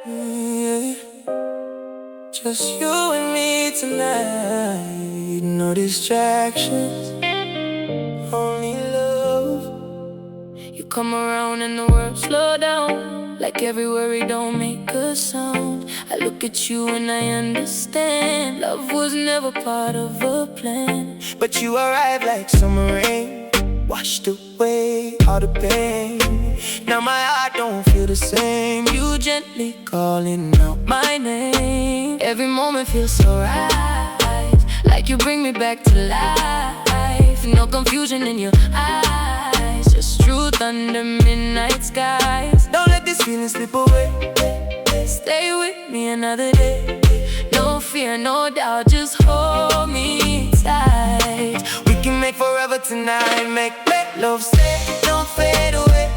Yeah. Just you and me tonight. No distractions, only love. You come around and the world slow down. Like every worry don't make a sound. I look at you and I understand. Love was never part of a plan. But you arrived like summer rain, washed away all the pain. Now my heart don't feel the same. You gently calling out my name. Every moment feels so right, like you bring me back to life. No confusion in your eyes, just truth under midnight skies. Don't let this feeling slip away. Stay with me another day. No fear, no doubt, just hold me tight. We can make forever tonight. Make love stay, don't fade away.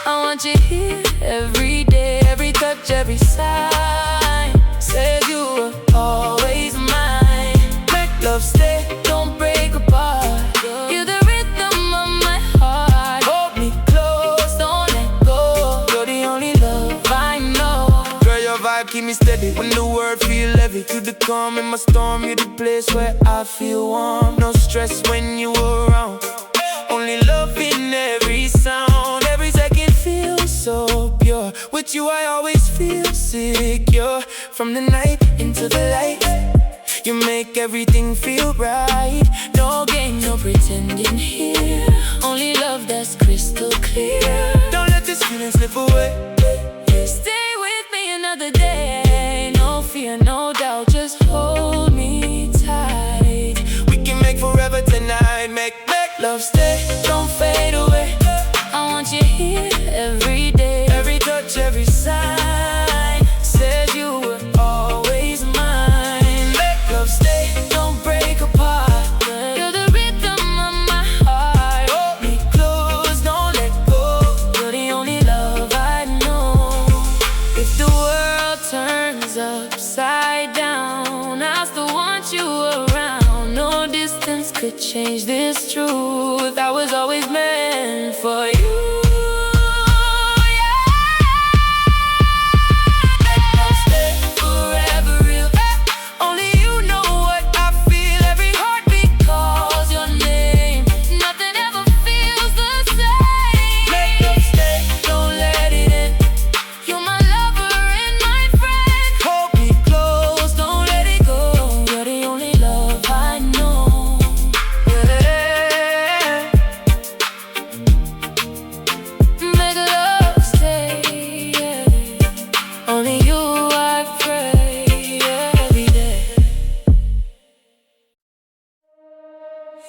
I want you here every day. Every touch, every sign says you were always mine. Make love stay, don't break apart. You're the rhythm of my heart. hold me close, Don't let go. you're the only love I know. Girl, your vibe keep me steady when the world feel heavy. You the calm in my storm, you the place where I feel warm. No stress when you around, only love in every sound. Every second feels so pure. With you I always feel secure. From the night into the light, you make everything feel right. No game, no pretending here. Only love that's crystal clear. Don't let this feeling slip away. Stay with me another day. No fear, no doubt, just hold me tight. We can make forever tonight. Make love stay, don't fade away. I want you here every day. Every touch, every sign Said you were always mine. Make love stay, Don't break apart. You're the rhythm of my heart. hold me close, don't let go. You're the only love I know. If the world turns upside down, I still want you around. No distance could change this truth. I was always meant for you.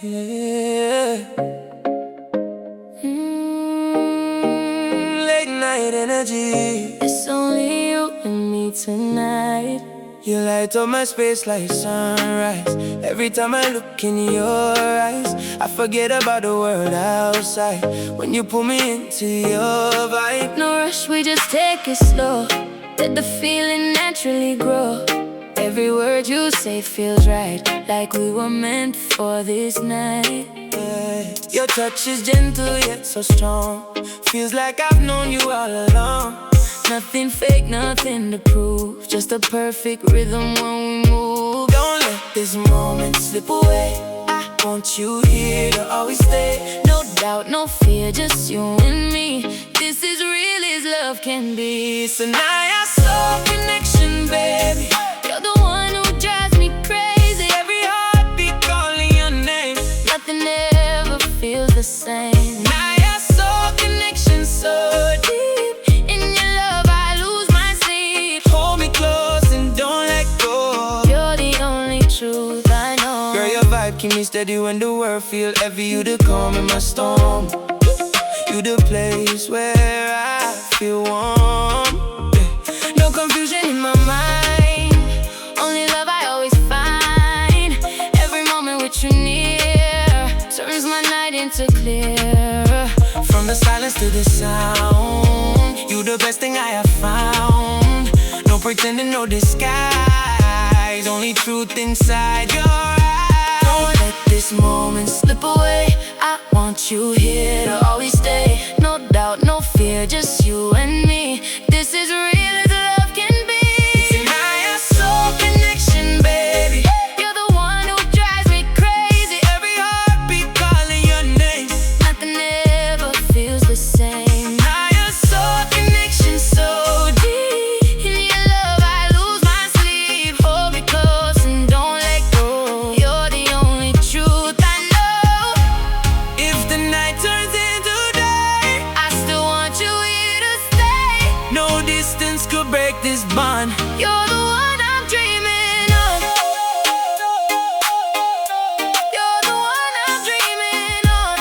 Yeah. Late night energy. It's only you and me tonight. You light up my space like sunrise. Every time I look in your eyes, I forget about the world outside. When you pull me into your vibe. No rush, we just take it slow. Let the feeling naturally grow. Every word you say feels right, like we were meant for this night. Yeah. Your touch is gentle yet so strong. Feels like I've known you all along. Nothing fake, nothing to prove. Just a perfect rhythm when we move. Don't let this moment slip away. I want you here to always stay. No doubt, no fear, just you and me. This is real as love can be. So now I saw connection, baby. You're the one who drives me crazy. Every heartbeat calling your name. Nothing ever feels the same. Now I saw connection so deep. In your love I lose my sleep. Hold me close and don't let go. You're the only truth I know. Girl, your vibe keep me steady when the world feel heavy. You the calm in my storm. You the place where I feel warm. No confusion in my mind. Only love I always find. Every moment with you near turns my night into clear. From the silence to the sound, you the best thing I have found. No pretending, no disguise, only truth inside your eyes. Don't let this moment slip away. I want you here to always stay. No doubt, no fear, just you and me. This is real as love can No distance could break this bond. You're the one I'm dreaming of. You're the one I'm dreaming of.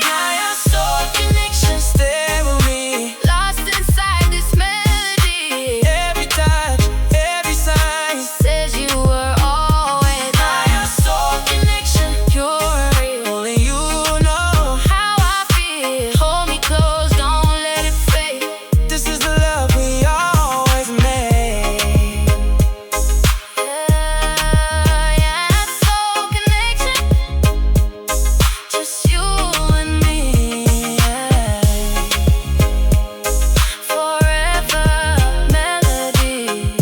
Nyah, soul connection, stay with me. Lost inside this melody. Every touch, every sign Says you were always Nyah, soul connection, pure real. only you know How I feel. Hold me close, don't let it fade. this is the love we always made. Yeah, soul connection. Just you and me. Forever melody.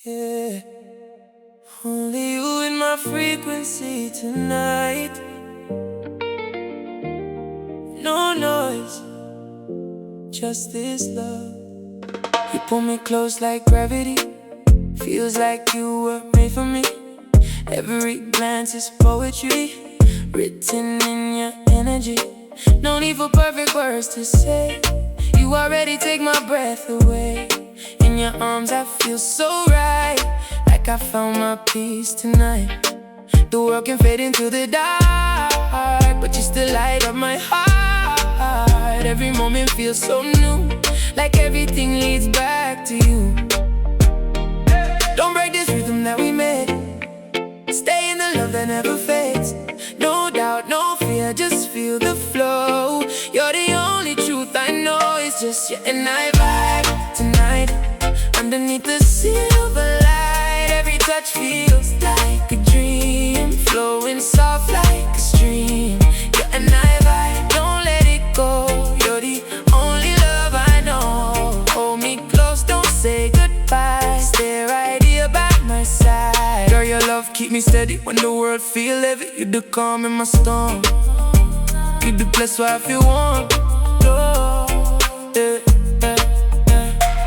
Yeah, only you in my frequency tonight. No noise, just this love. You pull me close like gravity. Feels like you were made for me. Every glance is poetry, written in your energy. No need for perfect words to say. You already take my breath away. In your arms I feel so right, like I found my peace tonight. The world can fade into the dark, but you still light up my heart. Every moment feels so new, like everything leads back to you. Don't break this rhythm that we made. Stay in the love that never fades. No doubt, no fear, just feel the flow. You're the only truth I know. It's just you and I vibe tonight. Underneath the silver light, every touch feels like a dream, flowing soft like a stream. You and I vibe, don't let it go. You're the only love I know. Hold me close, don't say goodbye. Stay right here by my side. Girl, your love keep me steady when the world feel heavy. You the calm in my storm. You the place where I feel warm.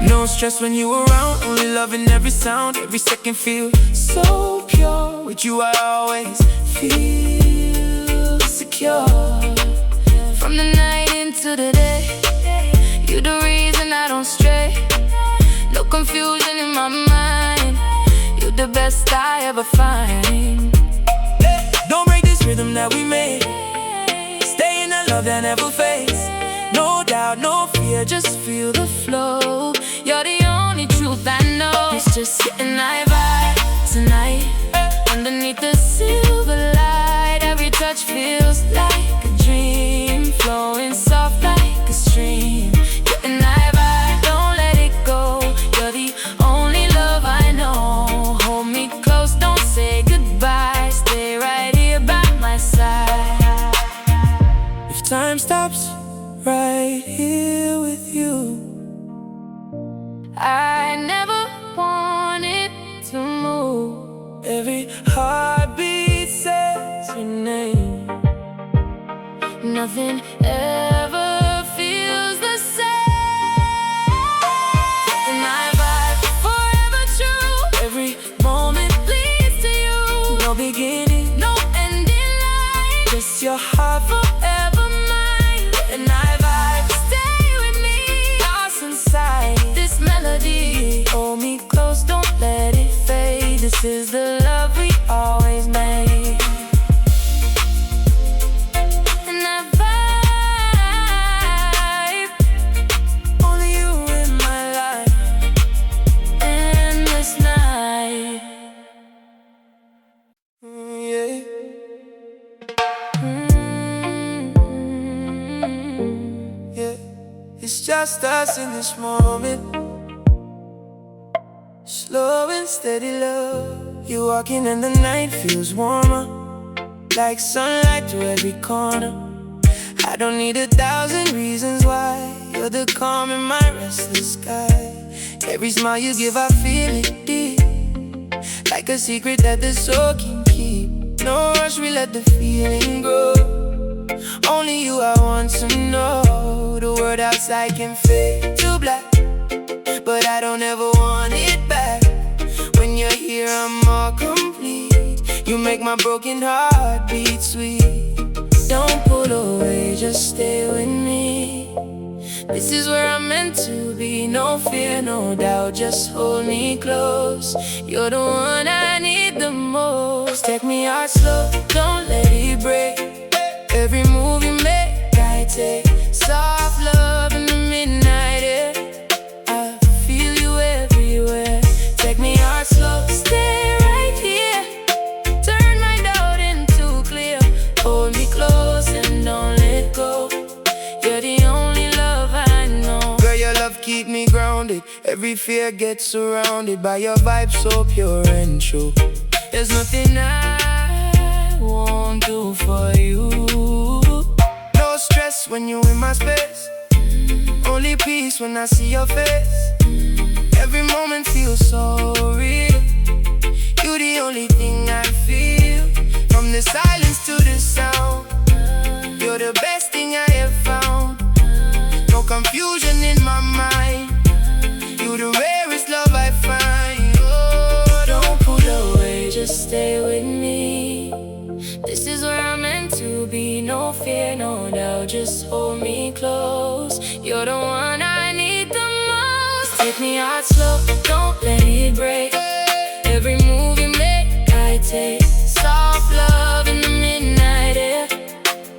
No stress when you around, only love in every sound. Every second feel so pure. With you I always feel secure. From the night into the day, you the reason I don't stray. No confusion in my mind. You the best I ever find. Don't break this rhythm that we made. Stay in the love that never fades. No doubt, no fear, just feel the flow. You're the only truth I know. It's just you and I vibe tonight. Underneath the silver light, every touch feels like a dream, flowing soft like a stream. You and I vibe, don't let it go. You're the only love I know. Hold me close, don't say goodbye. Stay right here by my side. If time stops right here with you, I never wanted to move. every heartbeat says your name. Nothing ever feels the same. And I vibe forever true. Every moment Leads to you. no beginning, No ending line. just your heart Forever mine. and I vibe. Stay with me. Lost inside This melody. hold me close, don't let it fade. This is the love we always made. And I vibe. Only you in my life. Endless night. Yeah. Yeah. It's just us in this moment. Slow and steady love. You walking and the night feels warmer, like sunlight through every corner. I don't need 1,000 reasons why. You're the calm in my restless sky. Every smile you give I feel it deep, like a secret that the soul can keep. No rush, we let the feeling grow. Only you I want to know. The world outside can fade to black, but I don't ever want it back. You make my broken heart beat sweet. Don't pull away, just stay with me. This is where I'm meant to be. No fear, no doubt, just hold me close. You're the one I need the most. Take me heart slow, don't let it break. Every move you make, I take. Soft love in the midnight air. I feel you everywhere. Take me heart slow, stay right here. Turn my doubt into clear. Hold me close and don't let go. You're the only love I know. Girl, your love keep me grounded. Every fear gets surrounded by your vibe so pure and true. There's nothing I won't do for you. No stress when you in my space. Only peace when I see your face. Every moment feels so real. You the only thing I feel. From the silence to the sound, you're the best thing I have found. No confusion in my mind. You the rarest love I find. Oh, don't pull away, just stay with me. This is where I'm meant to be. No fear, no doubt, just hold me close. You're the one I need the most. Take me heart slow, don't let it break. Every move you make, I take. Soft love in the midnight air.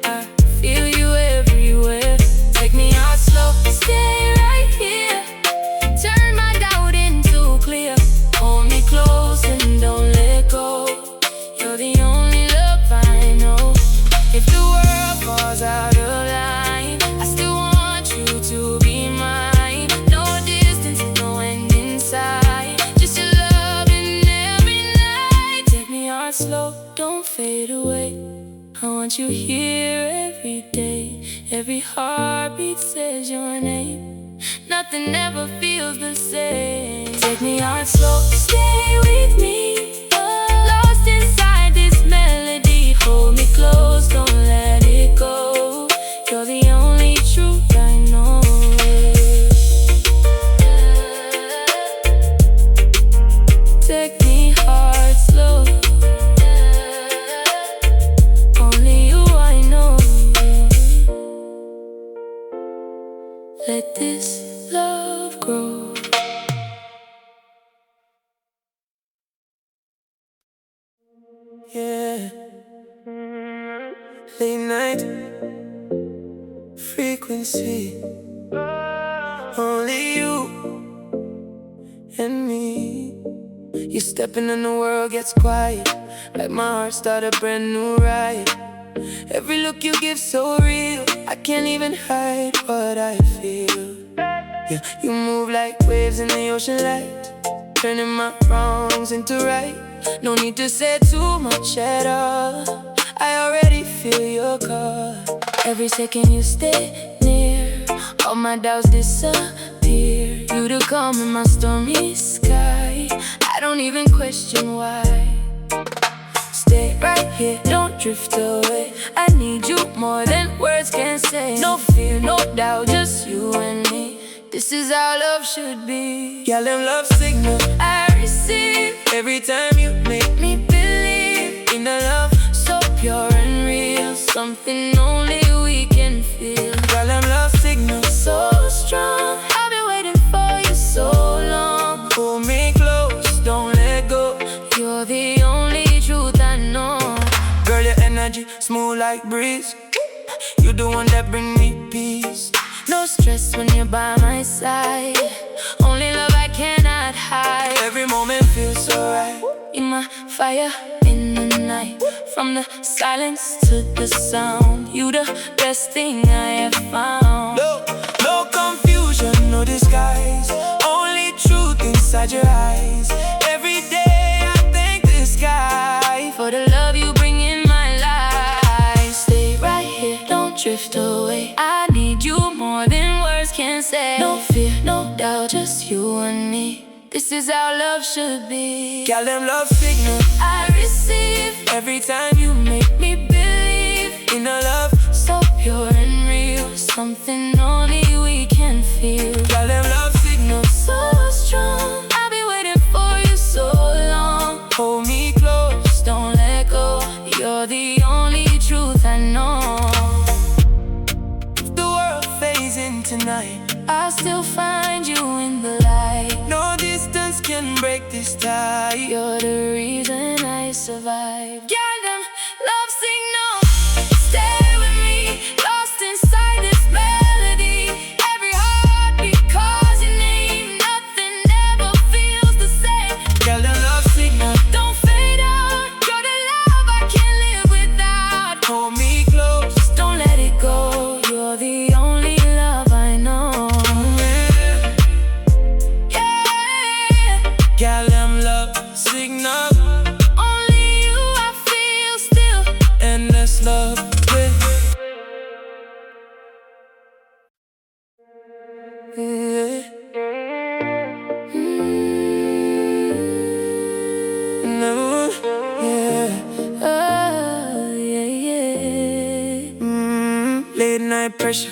I feel you everywhere. Take me heart slow, stay right here. Turn my doubt into clear. Hold me close and don't let go. You're the only love I know. If the world falls out of line, I still want you to be mine. No distance, no end in sight. Just your love in every night. Take me heart slow, don't fade away. I want you here every day. Every heartbeat says your name. Nothing ever feels the same. Take me heart slow, stay with me. Lost inside this melody. Hold me close, don't let it go. You're the only truth I know. Take me heart slow. Only you I know. Let this love grow. yeah. Late night frequency. Only you and me. You stepping in the world gets quiet. Like my heart start a brand new ride. Every look you give so real. I can't even hide what I feel. Yeah, you move like waves in the ocean light, turning my wrongs into right. No need to say too much at all. I already feel your call. Every second you stay near, all my doubts disappear. You the calm in my stormy sky. I don't even question why. Stay right here, don't drift away. I need you more than words can say. No fear, no doubt, just you and me. This is how love should be. Yeah, Dem Love Signal I receive every time you make me believe in a love so pure and real. Something only we can feel. Yeah, Dem Love Signal so strong. I've been waiting for you so long. Hold me close, don't let go. You're the only truth I know. Girl, your energy smooth like breeze. You the one that bring me peace. No stress when you're by my side. Only love I cannot hide. Every moment feels so right. In my fire in the night. From the silence to the sound. You the best thing I have found. No confusion, no disguise. Only truth inside your eyes. Every day I thank the sky for the love you bring in my life. Stay right here, don't drift away. I need you more than words can say. No fear, no doubt, just you and me. This is how love should be. Girl, Dem Love Signal I receive every time you make me believe in a love so pure and real. Something only we can feel. Girl, Dem Love Signal so strong. I've been waiting for you so long. Hold me close, don't let still find you in the light. No distance can break this tie. You're the reason I survive. Girl, them love signal. Stay with me, lost inside this melody. Every heartbeat calls your name. Nothing ever feels the same. Girl, the love signal. Don't fade out. You're the love I can't live without. Hold me close. Don't let it go. You're the only love I know. Yeah. Girl, them love signal. Only you I feel still. Endless love with. Yeah. No, yeah. Oh, yeah, yeah. Late night pressure.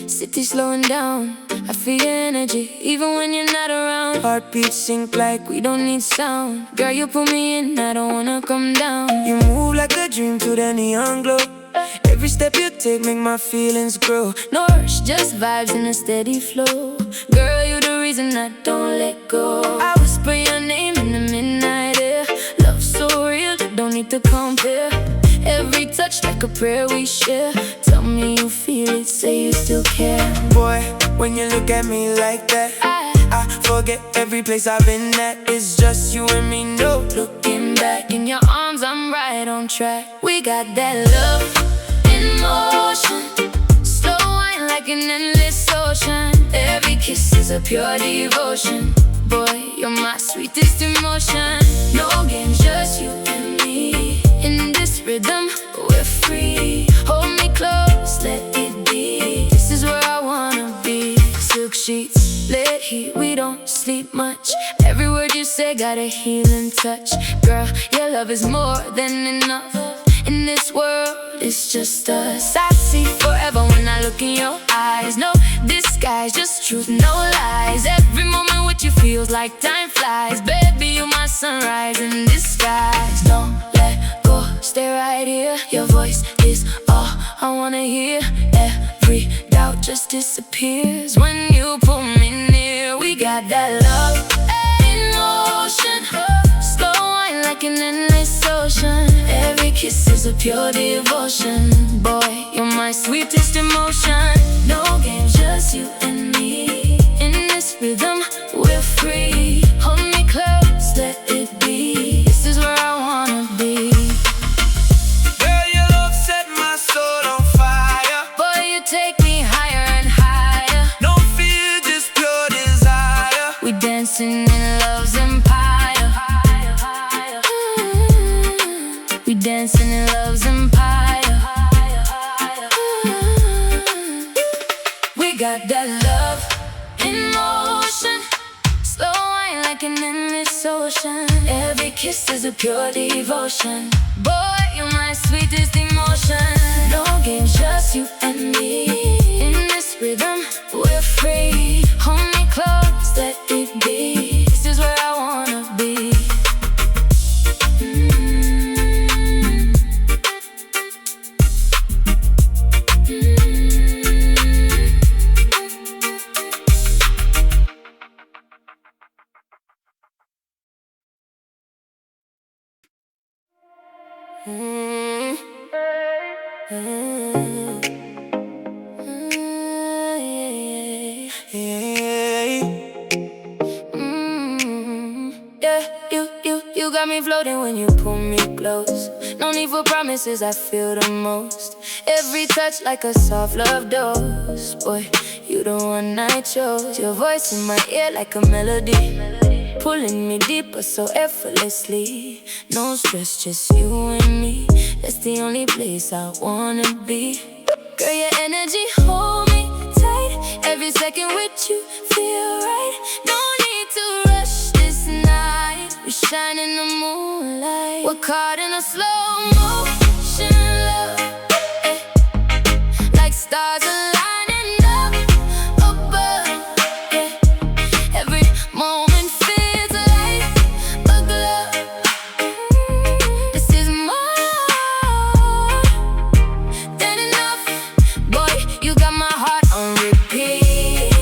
City slowing down. I feel your energy, even when you're not around. Heartbeats sync like We don't need sound. Girl, you put me in, I don't wanna come down. you move like a dream to the neon glow. Every step you take make my feelings grow. No rush, just vibes in a steady flow. Girl, you the reason I don't let go. I whisper your name in the midnight air. Love so real, don't need to compare. Every touch like a prayer we share. Tell me you feel it, say you still care. Boy, when you look at me like that, I forget every place I've been at. It's just you and me, no. Looking back in your arms, I'm right on track. We got that love in motion. Slow wine like an endless ocean. Every kiss is a pure devotion. Boy, you're my sweetest emotion. No games, just you and me. In this rhythm, we're free. Hold me close, let it be. This is where I wanna be. Silk sheets, lit heat, we don't sleep much. Every word you say got a healing touch. Girl, your love is more than enough. In this world, it's just us. I see forever when I look in your eyes. No disguise, just truth, no lies. Every moment with you feels like time flies. Baby, you're my sunrise in disguise. Don't let go, stay right here. Your voice is all I wanna hear. Every doubt just disappears when you pull me near. We got that love in motion. Slow wine like an endless ocean. Every kiss is a pure devotion. Boy, you're my sweetest emotion. No games, just you and me. In this rhythm, we're free. Hold me close, let it be. This is where I wanna be. Girl, your love set my soul on fire. Boy, you take me higher and higher. No fear, just pure desire. We dancing in love's empire. We dancing in love's empire. We got that love in motion. Slow wine like an endless ocean. Every kiss is a pure devotion. Boy, you're my sweetest emotion. No games, just you and me. In this rhythm, we're free. Hold me close, let it be. This is where I wanna be. You got me floating when you pull me close. No need for promises, I feel the most. Every touch like a soft love dose. Boy, you the one I chose. Your voice in my ear like a melody, pulling me deeper so effortlessly. No stress, just you and me. That's the only place I wanna be. Girl, your energy hold me tight. Every second with you feel right. No need to rush this night. We shine in the moonlight. We're caught in a slow motion love, like stars aligning up above. Every moment feels like a glove. This is more than enough. Boy, you got my heart on repeat.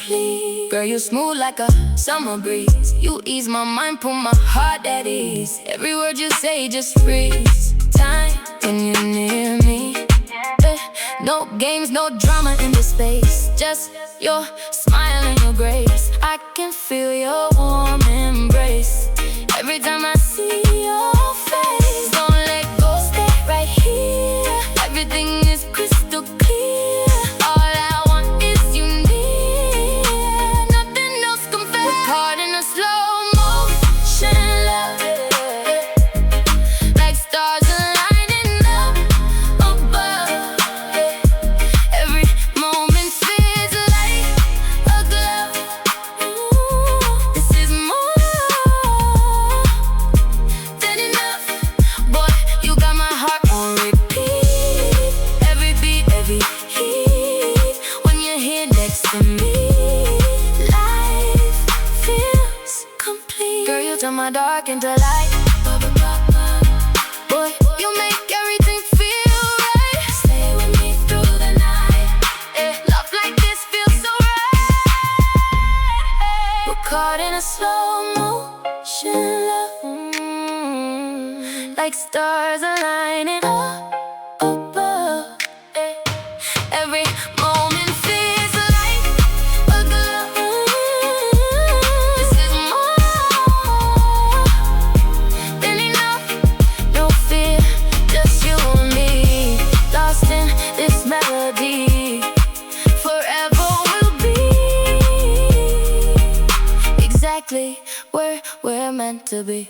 complete. Girl, you smooth like a summer breeze. You ease my mind, put my heart at ease. Every word you say just freeze time when you're near me. No games, no drama in this space. Just your smile and your grace. I can feel your warm embrace every time I see your face. Don't let go, stay right here. Everything is crystal clear. All I want is you near. Nothing else compares. We're caught in a slow motion love, like stars aligning up above. Every moment feels like a glove. This is more than enough. Boy, you got my heart on repeat. Every beat, every heat. When you're here next to me, life feels complete. Girl, you turn my dark into light. Boy, you make everything feel right. Stay with me through the night. Love like this feels so right. We're caught in a slow motion love, like stars aligning up above. Every moment feels like a glove. This is more than enough. No fear, just you and me, lost in this melody. Forever we'll be exactly where we're meant to be.